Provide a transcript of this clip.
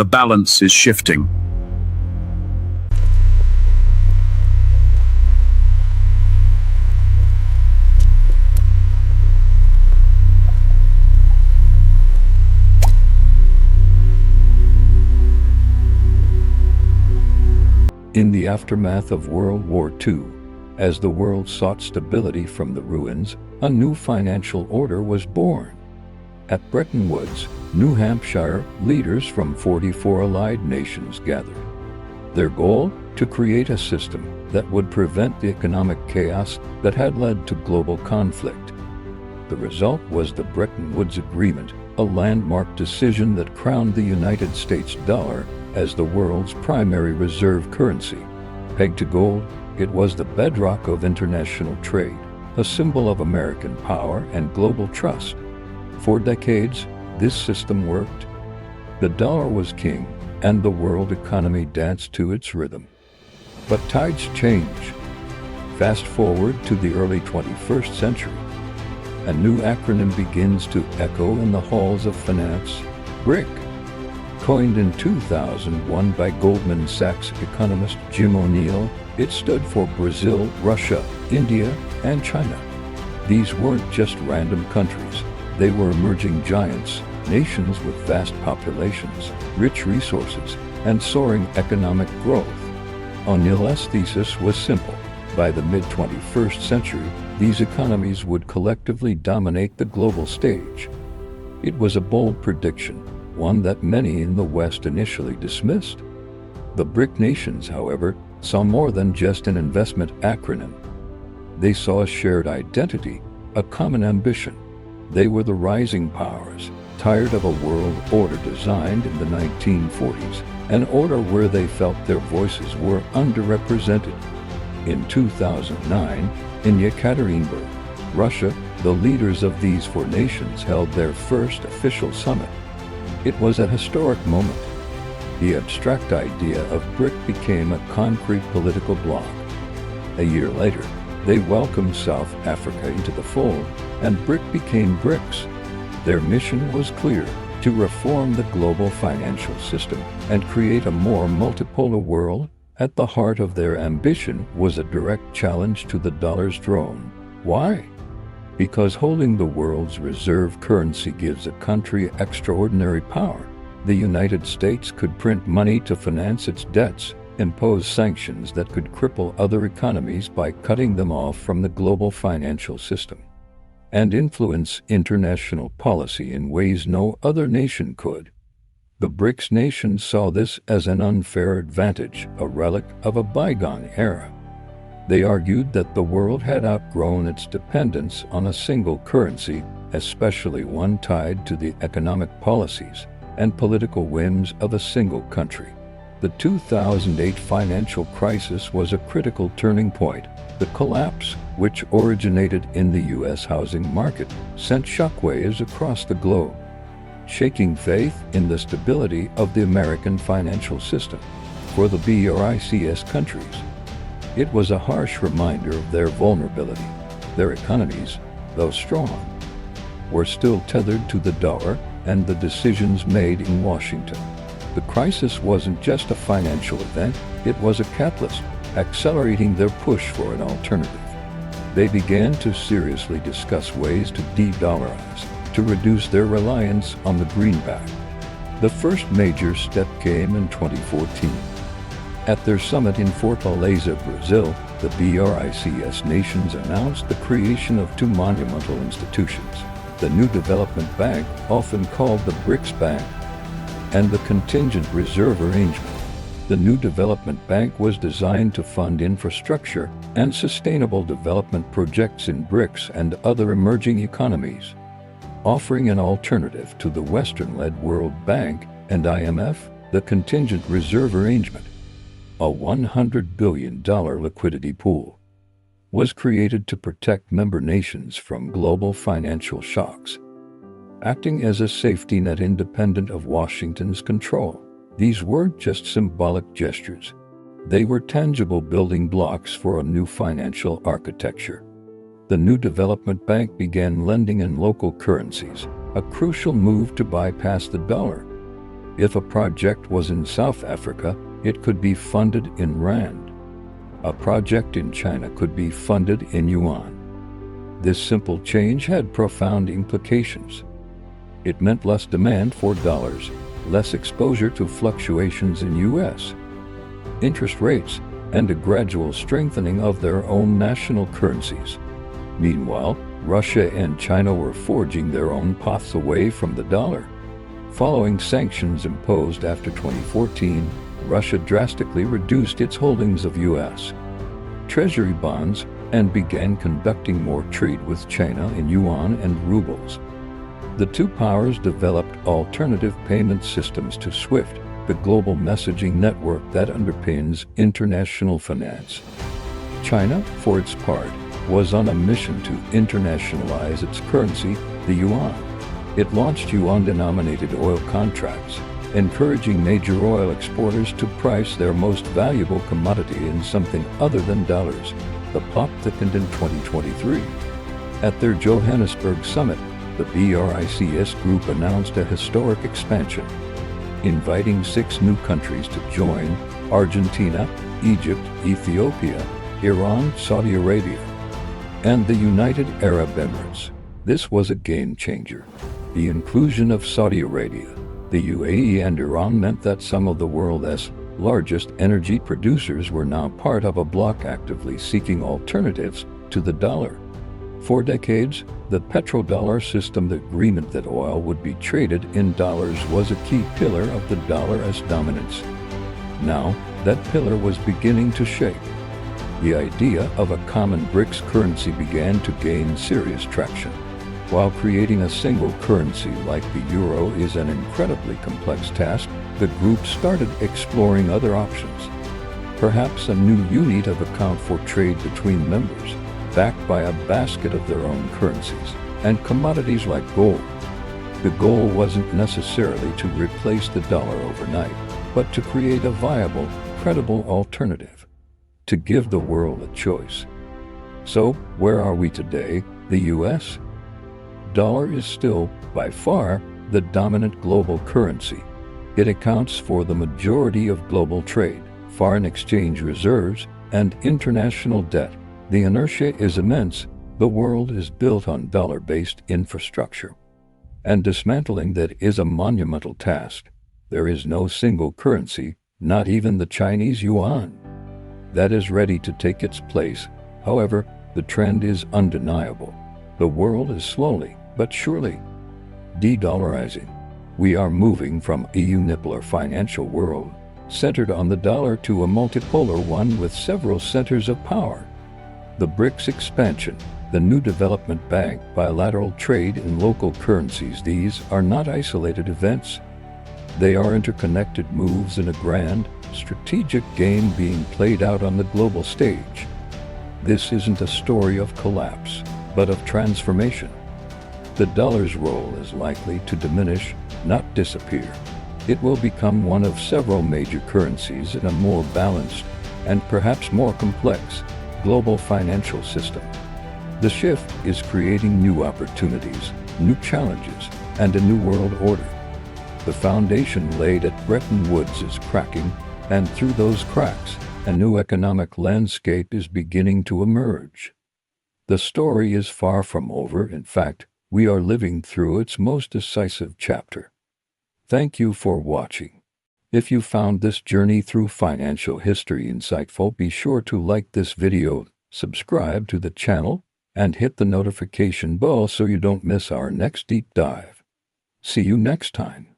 The balance is shifting. In the aftermath of World War II, as the world sought stability from the ruins, a new financial order was born. At Bretton Woods, New Hampshire, leaders from 44 allied nations gathered. Their goal? To create a system that would prevent the economic chaos that had led to global conflict. The result was the Bretton Woods Agreement, a landmark decision that crowned the United States dollar as the world's primary reserve currency. Pegged to gold, it was the bedrock of international trade, a symbol of American power and global trust. For decades, this system worked. The dollar was king, and the world economy danced to its rhythm. But tides change. Fast forward to the early 21st century. A new acronym begins to echo in the halls of finance: BRIC. Coined in 2001 by Goldman Sachs economist Jim O'Neill, it stood for Brazil, Russia, India, and China. These weren't just random countries. They were emerging giants, nations with vast populations, rich resources, and soaring economic growth. O'Neill's thesis was simple. By the mid-21st century, these economies would collectively dominate the global stage. It was a bold prediction, one that many in the West initially dismissed. The BRIC nations, however, saw more than just an investment acronym. They saw a shared identity, a common ambition. They were the rising powers, tired of a world order designed in the 1940s, an order where they felt their voices were underrepresented. In 2009, in Yekaterinburg, Russia, the leaders of these four nations held their first official summit. It was a historic moment. The abstract idea of BRIC became a concrete political bloc. A year later, they welcomed South Africa into the fold, and BRIC became BRICS. Their mission was clear: to reform the global financial system and create a more multipolar world. At the heart of their ambition was a direct challenge to the dollar's throne. Why? Because holding the world's reserve currency gives a country extraordinary power. The United States could print money to finance its debts, impose sanctions that could cripple other economies by cutting them off from the global financial system, and influence international policy in ways no other nation could. The BRICS nations saw this as an unfair advantage, a relic of a bygone era. They argued that the world had outgrown its dependence on a single currency, especially one tied to the economic policies and political whims of a single country. The 2008 financial crisis was a critical turning point. The collapse, which originated in the U.S. housing market, sent shockwaves across the globe, shaking faith in the stability of the American financial system. For the BRICS countries, it was a harsh reminder of their vulnerability. Their economies, though strong, were still tethered to the dollar and the decisions made in Washington. The crisis wasn't just a financial event, it was a catalyst, accelerating their push for an alternative. They began to seriously discuss ways to de-dollarize, to reduce their reliance on the greenback. The first major step came in 2014. At their summit in Fortaleza, Brazil, the BRICS nations announced the creation of two monumental institutions: the New Development Bank, often called the BRICS Bank, and the Contingent Reserve Arrangement. The New Development Bank was designed to fund infrastructure and sustainable development projects in BRICS and other emerging economies, offering an alternative to the Western-led World Bank and IMF. The Contingent Reserve Arrangement, a $100 billion liquidity pool, was created to protect member nations from global financial shocks, acting as a safety net independent of Washington's control. These weren't just symbolic gestures. They were tangible building blocks for a new financial architecture. The New Development Bank began lending in local currencies, a crucial move to bypass the dollar. If a project was in South Africa, it could be funded in rand. A project in China could be funded in yuan. This simple change had profound implications. It meant less demand for dollars, less exposure to fluctuations in U.S. interest rates, and a gradual strengthening of their own national currencies. Meanwhile, Russia and China were forging their own paths away from the dollar. Following sanctions imposed after 2014, Russia drastically reduced its holdings of U.S. Treasury bonds and began conducting more trade with China in yuan and rubles. The two powers developed alternative payment systems to SWIFT, the global messaging network that underpins international finance. China, for its part, was on a mission to internationalize its currency, the yuan. It launched yuan-denominated oil contracts, encouraging major oil exporters to price their most valuable commodity in something other than dollars. The plot thickened in 2023. At their Johannesburg summit, the BRICS group announced a historic expansion, inviting 6 new countries to join: Argentina, Egypt, Ethiopia, Iran, Saudi Arabia, and the United Arab Emirates. This was a game changer. The inclusion of Saudi Arabia, the UAE, and Iran meant that some of the world's largest energy producers were now part of a bloc actively seeking alternatives to the dollar. For decades, the petrodollar system, the agreement that oil would be traded in dollars, was a key pillar of the dollar's dominance. Now, that pillar was beginning to shake. The idea of a common BRICS currency began to gain serious traction. While creating a single currency like the euro is an incredibly complex task, the group started exploring other options. Perhaps a new unit of account for trade between members, backed by a basket of their own currencies and commodities like gold. The goal wasn't necessarily to replace the dollar overnight, but to create a viable, credible alternative, to give the world a choice. So, where are we today? The U.S. dollar is still, by far, the dominant global currency. It accounts for the majority of global trade, foreign exchange reserves, and international debt. The inertia is immense. The world is built on dollar-based infrastructure, and dismantling that is a monumental task. There is no single currency, not even the Chinese yuan, that is ready to take its place. However, the trend is undeniable. The world is slowly, but surely, de-dollarizing. We are moving from a unipolar financial world, centered on the dollar, to a multipolar one with several centers of power. The BRICS expansion, the new development bank, bilateral trade in local currencies, these are not isolated events. They are interconnected moves in a grand, strategic game being played out on the global stage. This isn't a story of collapse, but of transformation. The dollar's role is likely to diminish, not disappear. It will become one of several major currencies in a more balanced, and perhaps more complex, global financial system. The shift is creating new opportunities, new challenges, and a new world order. The foundation laid at Bretton Woods is cracking, and through those cracks, a new economic landscape is beginning to emerge. The story is far from over. In fact, we are living through its most decisive chapter. Thank you for watching. If you found this journey through financial history insightful, be sure to like this video, subscribe to the channel, and hit the notification bell so you don't miss our next deep dive. See you next time.